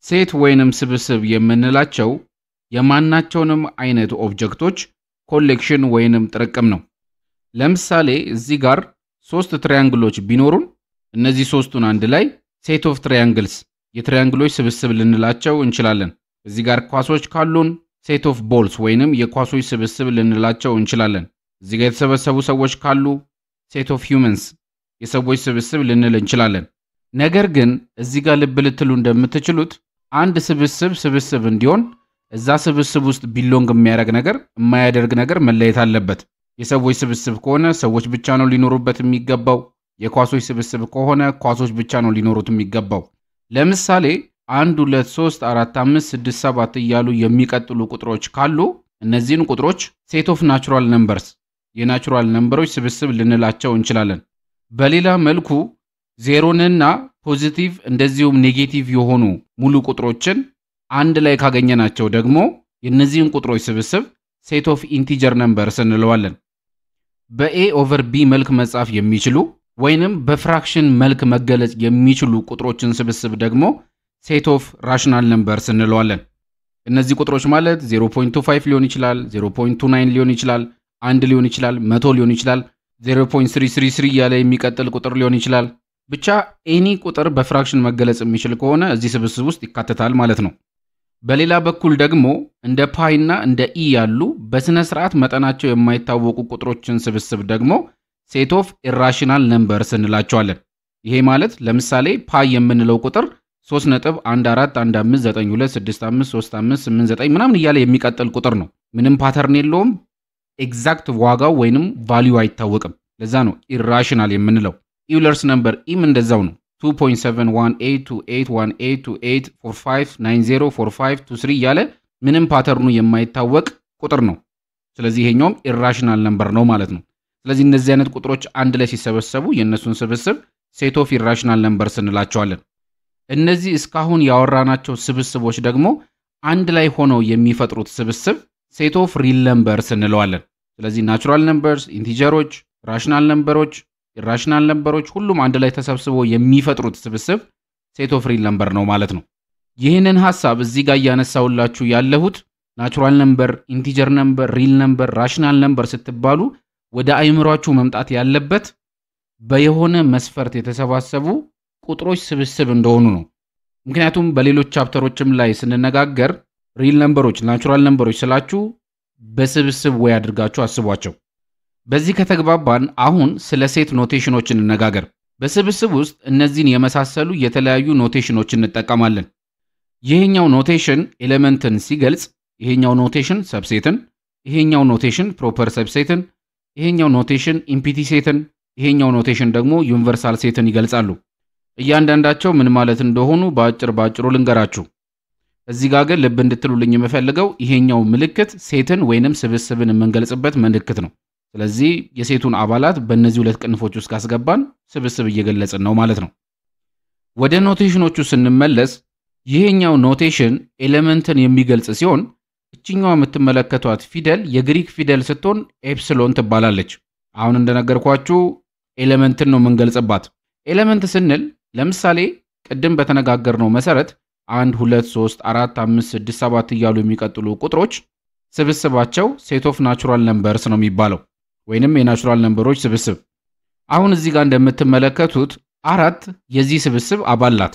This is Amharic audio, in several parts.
ሴት ወይንም ስብስብ የምንላቸው የማናቸውንም አይነት ኦብጀክቶች ኮሌክሽን ወይንም ጥርቅም ነው። ለምሳሌ እዚህ ጋር 3 ትራያንግሎች ቢኖሩን እነዚህ ሶስቱን አንድ ላይ ሴት ኦፍ ትራያንግልስ የትራያንግሎች ስብስብ ልንላቸው እንችላለን። እዚህ ጋር ኳሶች ካሉን ሴት ኦፍ ቦልስ ወይንም የኳሶች ስብስብ ልንላቸው እንችላለን። እዚህ ጋር የተሰበሰቡ ሰዎች ካሉ ሴት ኦፍ ሂውመንስ የሰዎች ስብስብ ልንል እንችላለን። ነገር ግን እዚህ ጋር ልብ ልትሉ እንደምትችሉት አንድ ስብስብ እንዲሆን እዛ ስብስብ ውስጥ ቢሎንግ የሚያደርግ ነገር የማያደርግ ነገር መለየት አለበት። የሰዎች ስብስብ ከሆነ ሰዎች ብቻ ነው ሊኖሩበት የሚገባው። የኳሶች ስብስብ ከሆነ ኳሶች ብቻ ነው ሊኖሩት የሚገባው። ለምሳሌ 1 2 3 4 5 6 7 እያሉ የሚቀጥሉ ቁጥሮች ካሉ እነዚህን ቁጥሮች ሴት ኦፍ ናቹራል ነምበርስ የናቹራል ነምበሮች ስብስብ ልንላቸው እንችላለን። በሌላ መልኩ ዜሮንና ፖዚቲቭ እንደዚሁም ኔጌቲቭ የሆኑ ሙሉ ቁጥሮችን አንድ ላይ ካገኘናቸው ደግሞ የነዚህን ቁጥሮች ስብስብ ሴት ኦፍ ኢንቲጀር ነምበርስ እንለዋለን። በኤ ኦቨር ቢ መልክ መጻፍ የሚችሉ ወይንም በፍራክሽን መልክ መገለጽ የሚችሉ ቁጥሮችን ስብስብ ደግሞ ሴት ኦፍ ራሽናል ነምበርስ እንለዋለን። እነዚህ ቁጥሮች ማለት 0.25 ሊሆን ይችላል፣ 0.29 ሊሆን ይችላል፣ 1 ሊሆን ይችላል፣ 100 ሊሆን ይችላል፣ 0.333 ያለ የሚቀጥል ቁጥር ሊሆን ይችላል። ብቻ ኤኒ ቁጥር በፍራክሽን መገለጽ የሚችል ከሆነ እዚህ ስብስብ ውስጥ ይካተታል ማለት ነው። በሌላ በኩል ደግሞ እንደ ፓይ እና እንደ ኢ ያሉ በስነ ስርዓት መጠናቸው የማይታወቁ ቁጥሮችን ስብስብ ደግሞ ሴት ኦፍ ኢራሽናል ነምበርስ እንላቸዋለን። ይሄ ማለት ለምሳሌ ፓይ የምንለው ቁጥር 3.141592653589 ምናምን እያለ የሚቀጥል ቁጥር ነው። ምንም ፓተርን የለውም። ኤግዛክት ዋጋው ወይንም ቫልዩ አይታወቅም። ለዛ ነው ኢራሽናል የምንለው። ኢውለርስ ነምበር ኢም እንደዛው ነው። 2.718282845904523 እያለ ምንም ፓተርኑ የማይታወቅ ቁጥር ነው። ስለዚህ ይሄኛውም ኢራሽናል ነምበር ነው ማለት ነው። ስለዚህ እነዚህ አይነት ቁጥሮች አንድ ላይ ሲሰበሰቡ የነሱን ስብስብ ሴት ኦፍ ኢራሽናል ነምበርስ እንላቸዋለን። እነዚህ እስካሁን ያወራናቸው ስብስቦች ደግሞ አንድ ላይ ሆነው የሚፈጥሩት ስብስብ ሴት ኦፍ ሪል ነምበርስ እንለዋለን። ስለዚህ ናቹራል ነምበርስ፣ ኢንቲጀሮች፣ ራሽናል ነምበሮች፣ ኢራሽናል ነምበሮች ሁሉም አንድ ላይ ተሰብስበው የሚፈጥሩት ስብስብ ሴት ኦፍ ሪል ነምበር ነው ማለት ነው። ይህንን ሐሳብ እዚህ ጋር ያነሳውላችሁ ያለሁት ናቹራል ነምበር፣ ኢንቲጀር ነምበር፣ ሪል ነምበር፣ ራሽናል ነምበር ስትባሉ ወደ አይምሯችሁ መምጣት ያለበት በየሆነ መስፈርት የተሰባሰቡ ቁጥሮች ስብስብ እንደሆኑ ነው። ምክንያቱም በሌሎች ቻፕተሮችም ላይ ስንነጋገር ሪል ነምበሮች፣ ናቹራል ነምበሮች ስላችሁ በስብስብ ወይ አድርጋችሁ አስቧቸው። በዚህ ከተግባባን አሁን ስለ ሴት ኖቴሽኖች እንነጋገር። በስብስብ ውስጥ እነዚህን የመሳሰሉ የተለያዩ ኖቴሽኖች እንጠቀማለን። ይሄኛው ኖቴሽን ኤሌመንትን ሲገልጽ፣ ይሄኛው ኖቴሽን ሰብሴትን፣ ይሄኛው ኖቴሽን ፕሮፐር ሰብሴትን፣ ይሄኛው ኖቴሽን ኢምፒቲ ሴትን፣ ይሄኛው ኖቴሽን ደግሞ ዩኒቨርሳል ሴትን ይገልጻሉ። እያንዳንዳቸው ምን ማለት እንደሆኑ ባጭሩ ልንገራችሁ። እዚህ ጋር ግን ልብ እንድትሉልኝ የምፈልገው ይሄኛው ምልክት ሴትን ወይንም ስብስብን የምንገልጽበት ምልክት ነው። ስለዚህ የሴቱን አባላት በእነዚህ ሁለት ቅንፎች ውስጥ ካስገባን ስብስብ እየገለጽን ነው ማለት ነው። ወደ ኖቴሽኖቹ ስንመለስ ይሄኛው ኖቴሽን ኤሌመንትን የሚገልጽ ሲሆን እችኛዋ የምትመለከቷት ፊደል የግሪክ ፊደል ስትሆን ኤፕሲሎን ትባላለች። አሁን እንደነገርኳችሁ ኤሌመንትን ነው የምንገልጽባት። ኤሌመንት ስንል ለምሳሌ ቅድም በተነጋገርነው መሰረት 1 2 3 4 5 6 7 እያሉ የሚቀጥሉ ቁጥሮች ስብስባቸው ሴት ኦፍ ናቹራል ነምበርስ ነው የሚባለው ወይንም የናቹራል ነምበሮች ስብስብ። አሁን እዚህ ጋር እንደምትመለከቱት 4 የዚህ ስብስብ አባል ናት።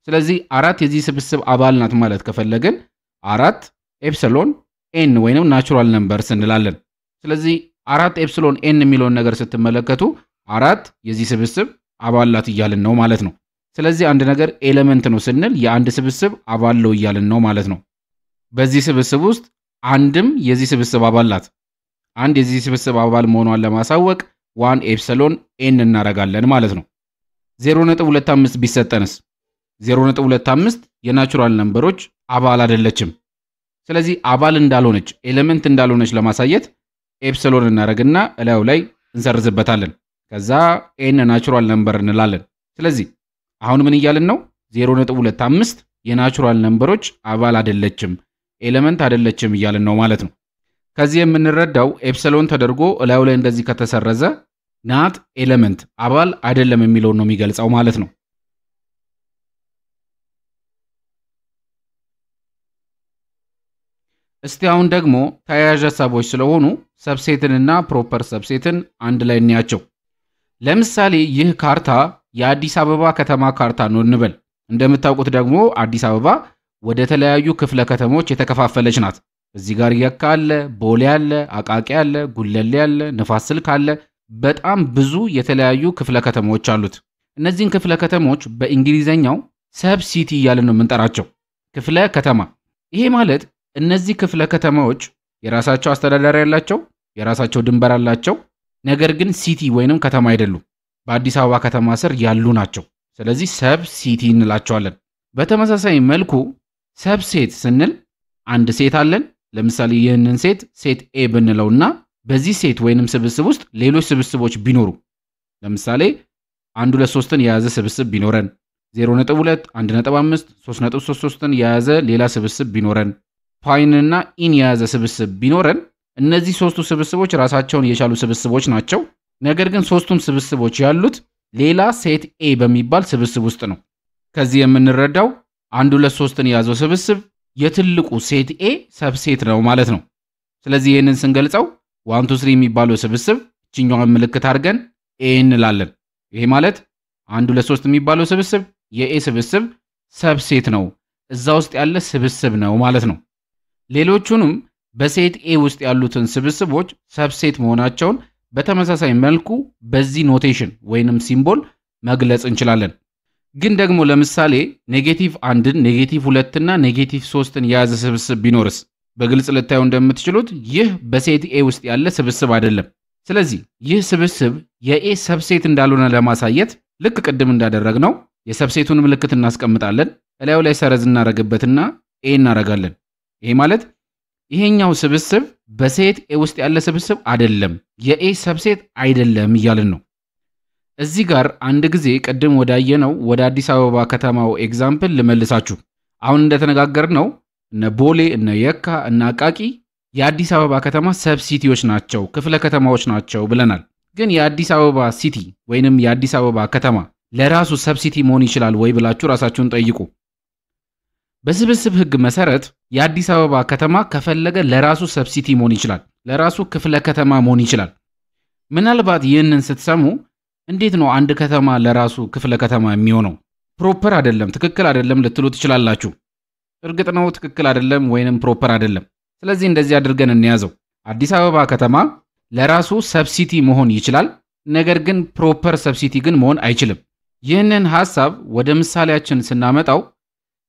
ስለዚህ 4 የዚህ ስብስብ አባል ናት ማለት ከፈለግን 4 ኤፕሲሎን ኤን ወይንም ናቹራል ነምበርስ እንላለን። ስለዚህ 4 ኤፕሲሎን ኤን የሚለውን ነገር ስትመለከቱ 4 የዚህ ስብስብ አባል ናት እያልን ነው ማለት ነው። ስለዚህ አንድ ነገር ኤሌመንት ነው ስንል የአንድ ስብስብ አባል ነው እያልን ነው ማለት ነው። በዚህ ስብስብ ውስጥ አንድም የዚህ ስብስብ አባል ናት። አንድ የዚህ ስብስብ አባል መሆኗን ለማሳወቅ 1 ኤፕሲሎን ኤን እናደርጋለን ማለት ነው። 0.25 ቢሰጠንስ 0.25 የናቹራል ነምበሮች አባል አይደለችም። ስለዚህ አባል እንዳልሆነች ኤሌመንት እንዳልሆነች ለማሳየት ኤፕሲሎን እናደርግና እላዩ ላይ እንሰርዝበታለን። ከዛ ኤን ናቹራል ነምበር እንላለን። ስለዚህ አሁን ምን እያልን ነው? 0.25 የናቹራል ነምበሮች አባል አይደለችም፣ ኤሌመንት አይደለችም እያልን ነው ማለት ነው። ከዚህ የምንረዳው ኤፕሲሎን ተደርጎ እላዩ ላይ እንደዚህ ከተሰረዘ ናት ኤሌመንት አባል አይደለም የሚለው ነው የሚገልጸው ማለት ነው። እስቲ አሁን ደግሞ ተያያዥ ሐሳቦች ስለሆኑ ሰብሴትንና ፕሮፐር ሰብሴትን አንድ ላይ እንያቸው። ለምሳሌ ይህ ካርታ የአዲስ አበባ ከተማ ካርታ ነው እንበል። እንደምታውቁት ደግሞ አዲስ አበባ ወደ ተለያዩ ክፍለ ከተሞች የተከፋፈለች ናት። እዚህ ጋር የካ አለ፣ ቦሌ አለ፣ አቃቂ አለ፣ ጉለሌ አለ፣ ንፋስ ስልክ አለ። በጣም ብዙ የተለያዩ ክፍለ ከተሞች አሉት። እነዚህን ክፍለ ከተሞች በእንግሊዘኛው ሰብ ሲቲ እያልን ነው የምንጠራቸው፣ ክፍለ ከተማ። ይሄ ማለት እነዚህ ክፍለ ከተማዎች የራሳቸው አስተዳዳሪ ያላቸው፣ የራሳቸው ድንበር አላቸው። ነገር ግን ሲቲ ወይንም ከተማ አይደሉም፣ በአዲስ አበባ ከተማ ስር ያሉ ናቸው። ስለዚህ ሰብ ሲቲ እንላቸዋለን። በተመሳሳይ መልኩ ሰብ ሴት ስንል አንድ ሴት አለን። ለምሳሌ ይህንን ሴት ኤ ብንለውና በዚህ ሴት ወይንም ስብስብ ውስጥ ሌሎች ስብስቦች ቢኖሩ፣ ለምሳሌ 1 2 3ን የያዘ ስብስብ ቢኖረን፣ 0.2 1.5 3.33ን የያዘ ሌላ ስብስብ ቢኖረን፣ ፓይንና ኢን የያዘ ስብስብ ቢኖረን፣ እነዚህ ሶስቱ ስብስቦች ራሳቸውን የቻሉ ስብስቦች ናቸው። ነገር ግን ሶስቱም ስብስቦች ያሉት ሌላ ሴት ኤ በሚባል ስብስብ ውስጥ ነው። ከዚህ የምንረዳው 1 2 3ን የያዘው ስብስብ የትልቁ ሴት ኤ ሰብሴት ነው ማለት ነው። ስለዚህ ይህንን ስንገልጸው 1 2 3 የሚባለው ስብስብ እችኛዋን ምልክት አድርገን ኤ እንላለን። ይሄ ማለት 1 2 3 የሚባለው ስብስብ የኤ ስብስብ ሰብሴት ነው፣ እዛ ውስጥ ያለ ስብስብ ነው ማለት ነው። ሌሎቹንም በሴት ኤ ውስጥ ያሉትን ስብስቦች ሰብሴት መሆናቸውን በተመሳሳይ መልኩ በዚህ ኖቴሽን ወይንም ሲምቦል መግለጽ እንችላለን። ግን ደግሞ ለምሳሌ -1ን -2 እና -3ን የያዘ ስብስብ ቢኖርስ? በግልጽ ልታዩ እንደምትችሉት ይህ በሴት ኤ ውስጥ ያለ ስብስብ አይደለም። ስለዚህ ይህ ስብስብ የኤ ሰብሴት እንዳልሆነ ለማሳየት ልክ ቅድም እንዳደረግነው የሰብሴቱን ምልክት እናስቀምጣለን፣ እላዩ ላይ ሰረዝ እናረግበትና ኤ እናረጋለን። ይሄ ማለት ይሄኛው ስብስብ በሴት ኤ ውስጥ ያለ ስብስብ አይደለም፣ የኤ ሰብሴት አይደለም እያልን ነው። እዚህ ጋር አንድ ጊዜ ቅድም ወዳየነው ወደ አዲስ አበባ ከተማው ኤግዛምፕል ልመልሳችሁ። አሁን እንደተነጋገርነው እነ ቦሌ፣ እነ የካ፣ እነ አቃቂ የአዲስ አበባ ከተማ ሰብ ሲቲዎች ናቸው፣ ክፍለ ከተማዎች ናቸው ብለናል። ግን የአዲስ አበባ ሲቲ ወይንም የአዲስ አበባ ከተማ ለራሱ ሰብ ሲቲ መሆን ይችላል ወይ ብላችሁ ራሳችሁን ጠይቁ። በስብስብ ሕግ መሰረት የአዲስ አበባ ከተማ ከፈለገ ለራሱ ሰብ ሲቲ መሆን ይችላል፣ ለራሱ ክፍለ ከተማ መሆን ይችላል። ምናልባት ይህንን ስትሰሙ እንዴት ነው አንድ ከተማ ለራሱ ክፍለ ከተማ የሚሆነው? ፕሮፐር አይደለም፣ ትክክል አይደለም ልትሉ ትችላላችሁ። እርግጥ ነው ትክክል አይደለም ወይንም ፕሮፐር አይደለም። ስለዚህ እንደዚህ አድርገን እንያዘው። አዲስ አበባ ከተማ ለራሱ ሰብሲቲ መሆን ይችላል፣ ነገር ግን ፕሮፐር ሰብሲቲ ግን መሆን አይችልም። ይህንን ሐሳብ ወደ ምሳሌያችን ስናመጣው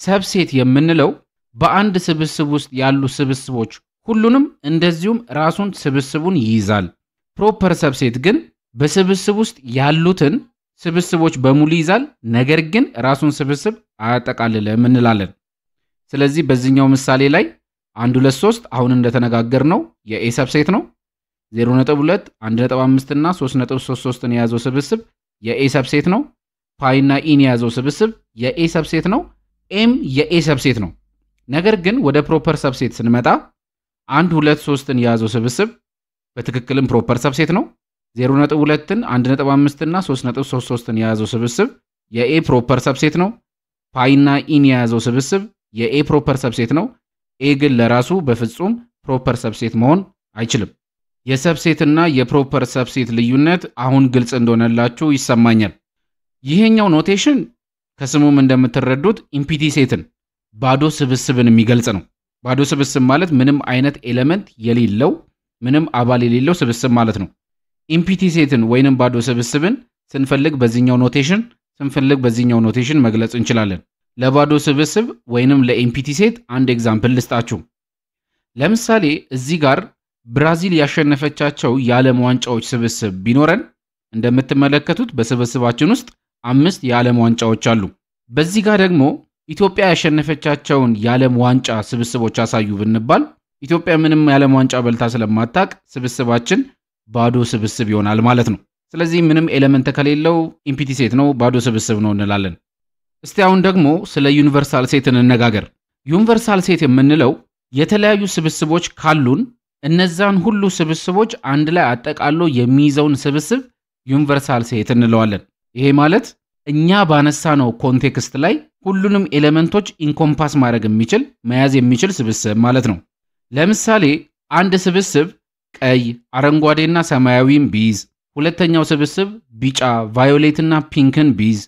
ሰብሴት የምንለው በአንድ ስብስብ ውስጥ ያሉ ስብስቦች ሁሉንም እንደዚሁም ራሱን ስብስቡን ይይዛል። ፕሮፐር ሰብሴት ግን በስብስብ ውስጥ ያሉትን ስብስቦች በሙሉ ይዛል፣ ነገር ግን ራሱን ስብስብ አያጠቃልልም እንላለን። ስለዚህ በዚህኛው ምሳሌ ላይ 1 2 3 አሁን እንደተነጋገርነው የኤ ሰብሴት ነው። 0.2 1.5 እና 3.33ን የያዘው ስብስብ የኤ ሰብሴት ነው። ፓይ እና ኢን የያዘው ስብስብ የኤ ሰብሴት ነው። ኤም የኤ ሰብሴት ነው። ነገር ግን ወደ ፕሮፐር ሰብሴት ስንመጣ 1 2 3ን የያዘው ስብስብ በትክክልም ፕሮፐር ሰብሴት ነው። 0.2ን 1.5 እና 3.33ን የያዘው ስብስብ የኤ ፕሮፐር ሰብሴት ነው። ፓይ እና ኢን የያዘው ስብስብ የኤ ፕሮፐር ሰብሴት ነው። ኤ ግን ለራሱ በፍጹም ፕሮፐር ሰብሴት መሆን አይችልም። የሰብሴትና የፕሮፐር ሰብሴት ልዩነት አሁን ግልጽ እንደሆነላችሁ ይሰማኛል። ይሄኛው ኖቴሽን ከስሙም እንደምትረዱት ኢምፒቲ ሴትን ባዶ ስብስብን የሚገልጽ ነው። ባዶ ስብስብ ማለት ምንም አይነት ኤሌመንት የሌለው ምንም አባል የሌለው ስብስብ ማለት ነው። ኢምፒቲ ሴትን ወይንም ባዶ ስብስብን ስንፈልግ በዚህኛው ኖቴሽን ስንፈልግ በዚህኛው ኖቴሽን መግለጽ እንችላለን። ለባዶ ስብስብ ወይንም ለኢምፒቲ ሴት አንድ ኤግዛምፕል ልስጣችሁ። ለምሳሌ እዚህ ጋር ብራዚል ያሸነፈቻቸው የዓለም ዋንጫዎች ስብስብ ቢኖረን እንደምትመለከቱት በስብስባችን ውስጥ 5 የዓለም ዋንጫዎች አሉ። በዚህ ጋር ደግሞ ኢትዮጵያ ያሸነፈቻቸውን የዓለም ዋንጫ ስብስቦች አሳዩ ብንባል ኢትዮጵያ ምንም የዓለም ዋንጫ በልታ ስለማታቅ ስብስባችን ባዶ ስብስብ ይሆናል ማለት ነው። ስለዚህ ምንም ኤሌመንት ከሌለው ኢምፒቲ ሴት ነው፣ ባዶ ስብስብ ነው እንላለን። እስቲ አሁን ደግሞ ስለ ዩኒቨርሳል ሴት እንነጋገር። ዩኒቨርሳል ሴት የምንለው የተለያዩ ስብስቦች ካሉን እነዛን ሁሉ ስብስቦች አንድ ላይ አጠቃሎ የሚይዘውን ስብስብ ዩኒቨርሳል ሴት እንለዋለን። ይሄ ማለት እኛ ባነሳነው ኮንቴክስት ላይ ሁሉንም ኤሌመንቶች ኢንኮምፓስ ማድረግ የሚችል መያዝ የሚችል ስብስብ ማለት ነው። ለምሳሌ አንድ ስብስብ ቀይ፣ አረንጓዴና ሰማያዊን ቢይዝ፣ ሁለተኛው ስብስብ ቢጫ፣ ቫዮሌት እና ፒንክን ቢይዝ፣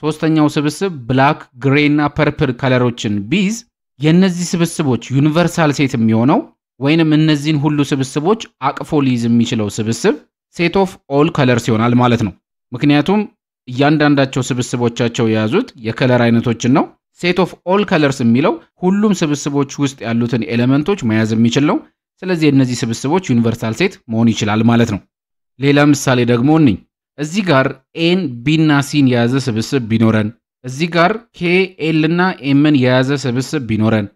ሶስተኛው ስብስብ ብላክ፣ ግሬ እና ፐርፕል ከለሮችን ቢይዝ የነዚህ ስብስቦች ዩኒቨርሳል ሴት የሚሆነው ወይንም እነዚህን ሁሉ ስብስቦች አቅፎ ሊይዝ የሚችለው ስብስብ ሴት ኦፍ ኦል ከለርስ ይሆናል ማለት ነው። ምክንያቱም እያንዳንዳቸው ስብስቦቻቸው የያዙት የከለር አይነቶችን ነው። ሴት ኦፍ ኦል ከለርስ የሚለው ሁሉም ስብስቦች ውስጥ ያሉትን ኤሌመንቶች መያዝ የሚችል ነው። ስለዚህ እነዚህ ስብስቦች ዩኒቨርሳል ሴት መሆን ይችላል ማለት ነው። ሌላ ምሳሌ ደግሞ እንይ። እዚህ ጋር ኤን፣ ቢ እና ሲን የያዘ ስብስብ ቢኖረን፣ እዚህ ጋር ኬ፣ ኤል እና ኤምን የያዘ ስብስብ ቢኖረን፣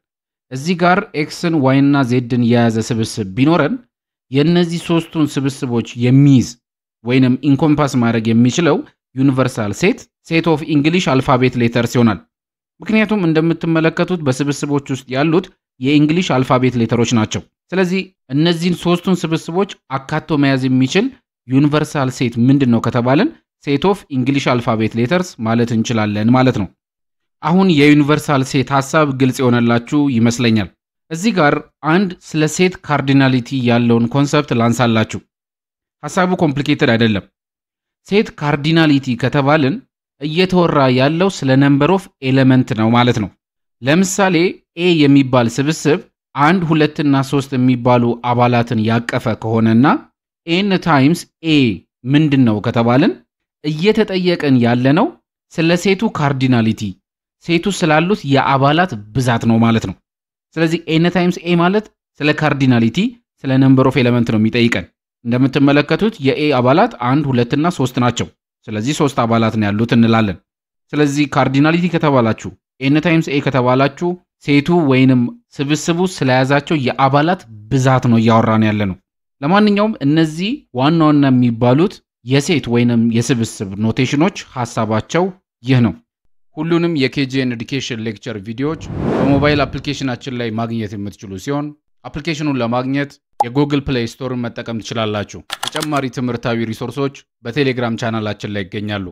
እዚህ ጋር ኤክስን፣ ዋይ እና ዜድን የያዘ ስብስብ ቢኖረን የእነዚህ ሶስቱን ስብስቦች የሚይዝ ወይንም ኢንኮምፓስ ማድረግ የሚችለው ዩኒቨርሳል ሴት ሴት ኦፍ ኢንግሊሽ አልፋቤት ሌተርስ ይሆናል። ምክንያቱም እንደምትመለከቱት በስብስቦች ውስጥ ያሉት የእንግሊሽ አልፋቤት ሌተሮች ናቸው። ስለዚህ እነዚህን ሶስቱን ስብስቦች አካቶ መያዝ የሚችል ዩኒቨርሳል ሴት ምንድን ነው ከተባለን ሴት ኦፍ ኢንግሊሽ አልፋቤት ሌተርስ ማለት እንችላለን ማለት ነው። አሁን የዩኒቨርሳል ሴት ሐሳብ ግልጽ የሆነላችሁ ይመስለኛል። እዚህ ጋር አንድ ስለ ሴት ካርዲናሊቲ ያለውን ኮንሰፕት ላንሳላችሁ። ሐሳቡ ኮምፕሊኬትድ አይደለም። ሴት ካርዲናሊቲ ከተባልን እየተወራ ያለው ስለ ነምበር ኦፍ ኤሌመንት ነው ማለት ነው። ለምሳሌ ኤ የሚባል ስብስብ 1፣ 2 እና 3 የሚባሉ አባላትን ያቀፈ ከሆነና ኤን ታይምስ ኤ ምንድን ነው ከተባልን እየተጠየቀን ያለነው ስለ ሴቱ ካርዲናሊቲ፣ ሴቱ ስላሉት የአባላት ብዛት ነው ማለት ነው። ስለዚህ ኤን ታይምስ ኤ ማለት ስለ ካርዲናሊቲ፣ ስለ ነምበር ኦፍ ኤሌመንት ነው የሚጠይቀን። እንደምትመለከቱት የኤ አባላት 1፣ 2 እና 3 ናቸው። ስለዚህ 3 አባላት ነው ያሉት እንላለን። ስለዚህ ካርዲናሊቲ ከተባላችሁ ኤን ታይምስ ኤ ከተባላችሁ ሴቱ ወይንም ስብስቡ ስለያዛቸው የአባላት ብዛት ነው እያወራን ያለ ነው። ለማንኛውም እነዚህ ዋና ዋና የሚባሉት የሴት ወይንም የስብስብ ኖቴሽኖች ሐሳባቸው ይህ ነው። ሁሉንም የኬጂኤን ኤዱኬሽን ሌክቸር ቪዲዮዎች በሞባይል አፕሊኬሽናችን ላይ ማግኘት የምትችሉ ሲሆን አፕሊኬሽኑን ለማግኘት የጉግል ፕሌይ ስቶርን መጠቀም ትችላላችሁ። ተጨማሪ ትምህርታዊ ሪሶርሶች በቴሌግራም ቻናላችን ላይ ይገኛሉ።